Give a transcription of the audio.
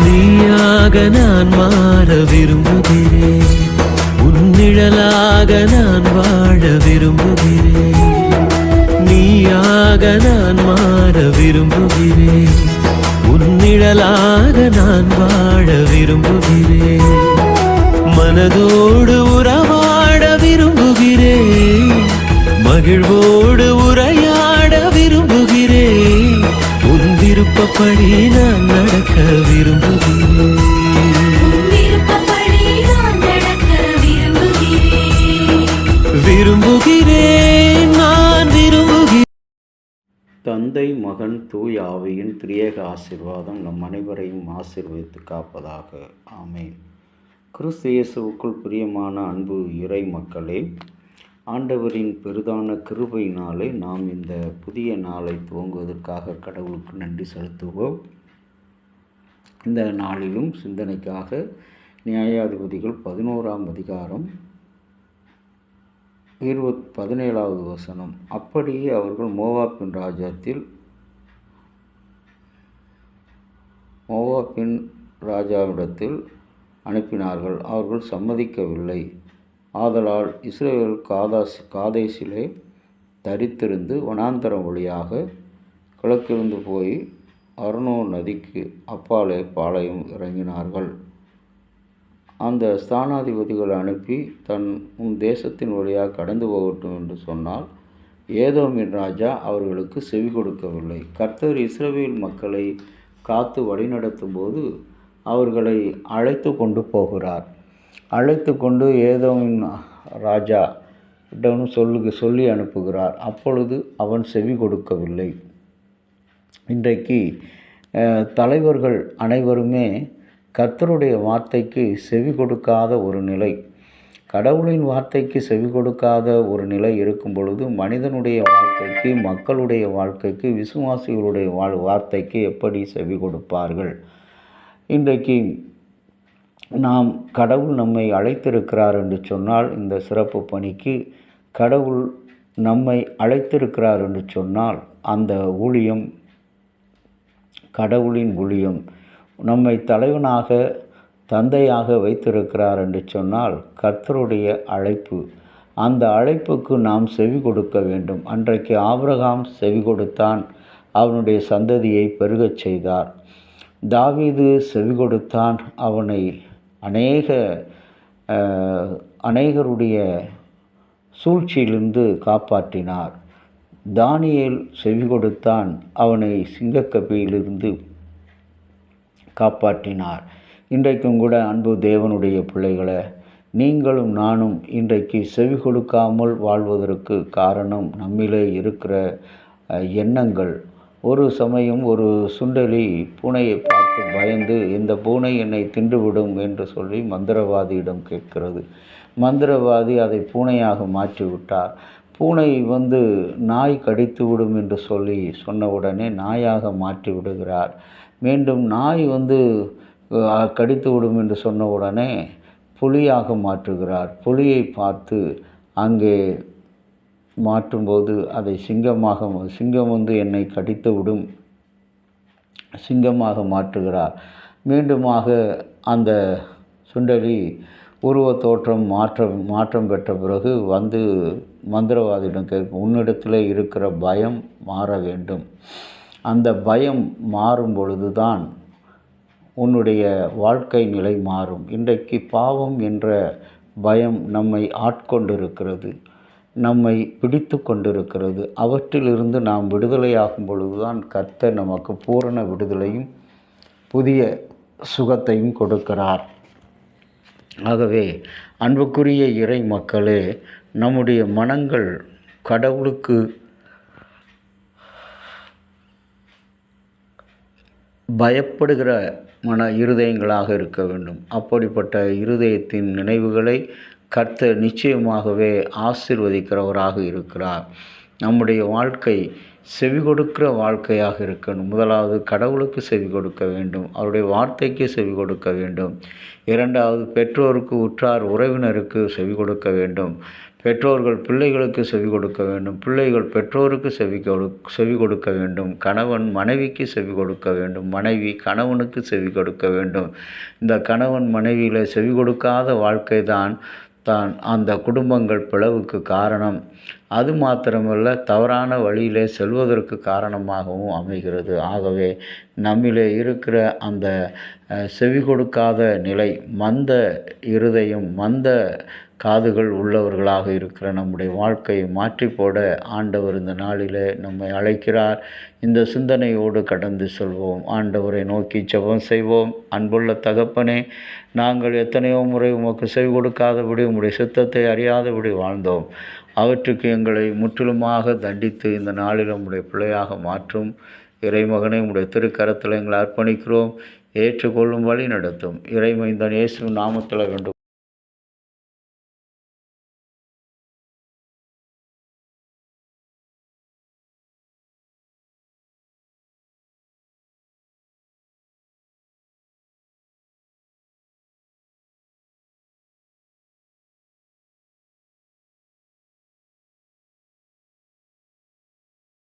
நீயாக நான் மாற விரும்புகிறேன், உன் நிழலாக நான் வாழ விரும்புகிறேன். நீயாக நான் மாற விரும்புகிறேன், உன் நிழலாக நான் வாழ விரும்புகிறேன். மனதோடு உறவாட விரும்புகிறேன், மகிழ்வோடு உரையாட விரும்புகிறேன். உன் விருப்பப்படி நான் நடக்க விரும்புகிறேன். விரும்புகிறேன், நான் விரும்புகிறேன். தந்தை, மகன், தூய் ஆவியின் திரியேக ஆசீர்வாதம் நம் அனைவரையும் ஆசீர்வதித்து காப்பதாக. ஆமேன். கிறிஸ்து இயேசுவுக்குள் பிரியமான அன்பு இறை மக்களே, ஆண்டவரின் பெரிதான கிருபையினாலே நாம் இந்த புதிய நாளை துவங்குவதற்காக கடவுளுக்கு நன்றி செலுத்துவோம். இந்த நாளிலும் சிந்தனைக்காக நியாயாதிபதிகள் 11ஆம் அதிகாரம் 17வது வசனம். அப்படியே அவர்கள் மோவாபின் ராஜாவிடத்தில் அனுப்பினார்கள். அவர்கள் சம்மதிக்கவில்லை. ஆதலால் இஸ்ரவேல் காதேசிலே தரித்திருந்து வனாந்தரம் வழியாக கிழக்கிருந்து போய் அர்னோன் நதிக்கு அப்பாலே பாளையம் இறங்கினார்கள். அந்த ஸ்தானாதிபதிகளை அனுப்பி உன் தேசத்தின் வழியாக கடந்து போகட்டும் என்று சொன்னால் ஏதோமின் ராஜா அவர்களுக்கு செவி கொடுக்கவில்லை. கர்த்தர் இஸ்ரவேல் மக்களை காத்து வழிநடத்தும் போது அவர்களை அழைத்து கொண்டு போகிறார். அழைத்து கொண்டு ஏதோமின் ராஜா இடமும் சொல்லி அனுப்புகிறார். அப்பொழுது அவன் செவி கொடுக்கவில்லை. இன்றைக்கு தலைவர்கள் அனைவருமே கர்த்தருடைய வார்த்தைக்கு செவி கொடுக்காத ஒரு நிலை, கடவுளின் வார்த்தைக்கு செவி கொடுக்காத ஒரு நிலை இருக்கும் பொழுது மனிதனுடைய வாழ்க்கைக்கு, மக்களுடைய வாழ்க்கைக்கு, விசுவாசிகளுடைய வார்த்தைக்கு எப்படி செவி கொடுப்பார்கள்? இன்றைக்கு நாம் கடவுள் நம்மை அழைத்திருக்கிறார் என்று சொன்னால், இந்த சிறப்பு பணிக்கு கடவுள் நம்மை அழைத்திருக்கிறார் என்று சொன்னால், அந்த ஊழியம் கடவுளின் ஊழியம். நம்மை தலைவனாக தந்தையாக வைத்திருக்கிறார் என்று சொன்னால் கர்த்தருடைய அழைப்பு. அந்த அழைப்புக்கு நாம் செவி கொடுக்க வேண்டும். அன்றைக்கு ஆபிரகாம் செவி கொடுத்தான், அவனுடைய சந்ததியை பெருகச் செய்தார். தாவீது செவி கொடுத்தான், அவனை அநேகருடைய சூழ்ச்சியிலிருந்து காப்பாற்றினார். தானியேல் செவி கொடுத்தான், அவனை சிங்கக்கபியிலிருந்து காப்பாற்றினார். இன்றைக்கும் கூட அன்பு தேவனுடைய பிள்ளைகளை, நீங்களும் நானும் இன்றைக்கு செவி கொடுக்காமல் வாழ்வதற்கு காரணம் நம்மிலே இருக்கிற எண்ணங்கள். ஒரு சமயம் ஒரு சுண்டெலி பூனையை பார்த்து பயந்து, இந்த பூனை என்னை தின்றுவிடும் என்று சொல்லி மந்திரவாதியிடம் கேட்கிறது. மந்திரவாதி அதை பூனையாக மாற்றிவிட்டார். பூனை நாய் கடித்து விடும் என்று சொன்ன உடனே நாயாக மாற்றி விடுகிறார். மீண்டும் நாய் கடித்து விடும் என்று சொன்ன உடனே புலியாக மாற்றுகிறார். புலியை பார்த்து அங்கே மாற்றும்போது அதை சிங்கம் என்னை கடித்து விடும், சிங்கமாக மாற்றுகிறார். மீண்டுமாக அந்த சுண்டெலி உருவத்தோற்றம் மாற்றம் பெற்ற பிறகு மந்திரவாதியிடம் கேட்கும், உன்னிடத்தில் இருக்கிற பயம் மாற வேண்டும். அந்த பயம் மாறும் பொழுதுதான் உன்னுடைய வாழ்க்கை நிலை மாறும். இன்றைக்கு பாவம் என்ற பயம் நம்மை ஆட்கொண்டிருக்கிறது, நம்மை பிடித்து கொண்டிருக்கிறது. அவற்றிலிருந்து நாம் விடுதலையாகும் பொழுதுதான் கர்த்தர் நமக்கு பூரண விடுதலையும் புதிய சுகத்தையும் கொடுக்கிறார். ஆகவே அன்புக்குரிய இறை மக்களே, நம்முடைய மனங்கள் கடவுளுக்கு பயப்படுகிற இருதயங்களாக இருக்க வேண்டும். அப்படிப்பட்ட இருதயத்தின் நினைவுகளை கர்த்தர் நிச்சயமாகவே ஆசீர்வதிக்கிறவராக இருக்கிறார். நம்முடைய வாழ்க்கை செவி கொடுக்கிற வாழ்க்கையாக இருக்கணும். முதலாவது கடவுளுக்கு செவி கொடுக்க வேண்டும், அவருடைய வார்த்தைக்கு செவி கொடுக்க வேண்டும். இரண்டாவது பெற்றோருக்கு, உற்றார் உறவினருக்கு செவி கொடுக்க வேண்டும். பெற்றோர்கள் பிள்ளைகளுக்கு செவி கொடுக்க வேண்டும், பிள்ளைகள் பெற்றோருக்கு செவி கொடுக்க வேண்டும், கணவன் மனைவிக்கு செவி கொடுக்க வேண்டும், மனைவி கணவனுக்கு செவி கொடுக்க வேண்டும். இந்த கணவன் மனைவியில் செவி கொடுக்காத வாழ்க்கை தான் அந்த குடும்பங்கள் பிளவுக்கு காரணம். அது மாத்திரமல்ல, தவறான வழியிலே செல்வதற்கு காரணமாகவும் அமைகிறது. ஆகவே நம்மிலே இருக்கிற அந்த செவி கொடுக்காத நிலை, மந்த இருதயம், மந்த காதுகள் உள்ளவர்களாக இருக்கிற நம்முடைய வாழ்க்கையை மாற்றி போட ஆண்டவர் இந்த நாளிலே நம்மை அழைக்கிறார். இந்த சிந்தனையோடு கடந்து செல்வோம். ஆண்டவரை நோக்கி ஜெபம் செய்வோம். அன்புள்ள தகப்பனே, நாங்கள் எத்தனையோ முறை உமக்கு செவி கொடுக்காதபடி, உம்முடைய சித்தத்தை அறியாதபடி வாழ்ந்தோம். அவற்றுக்கு எங்களை முற்றிலுமாக தண்டித்து இந்த நாளில் உம்முடைய பிள்ளையாக மாற்றும். இறைமகனை உம்முடைய திருக்கரத்தில் எங்களை அர்ப்பணிக்கிறோம். ஏற்றுக்கொள்ளும் வழி நடத்தும். இறைமைந்தன் இயேசு நாமத்தில் வேண்டும்.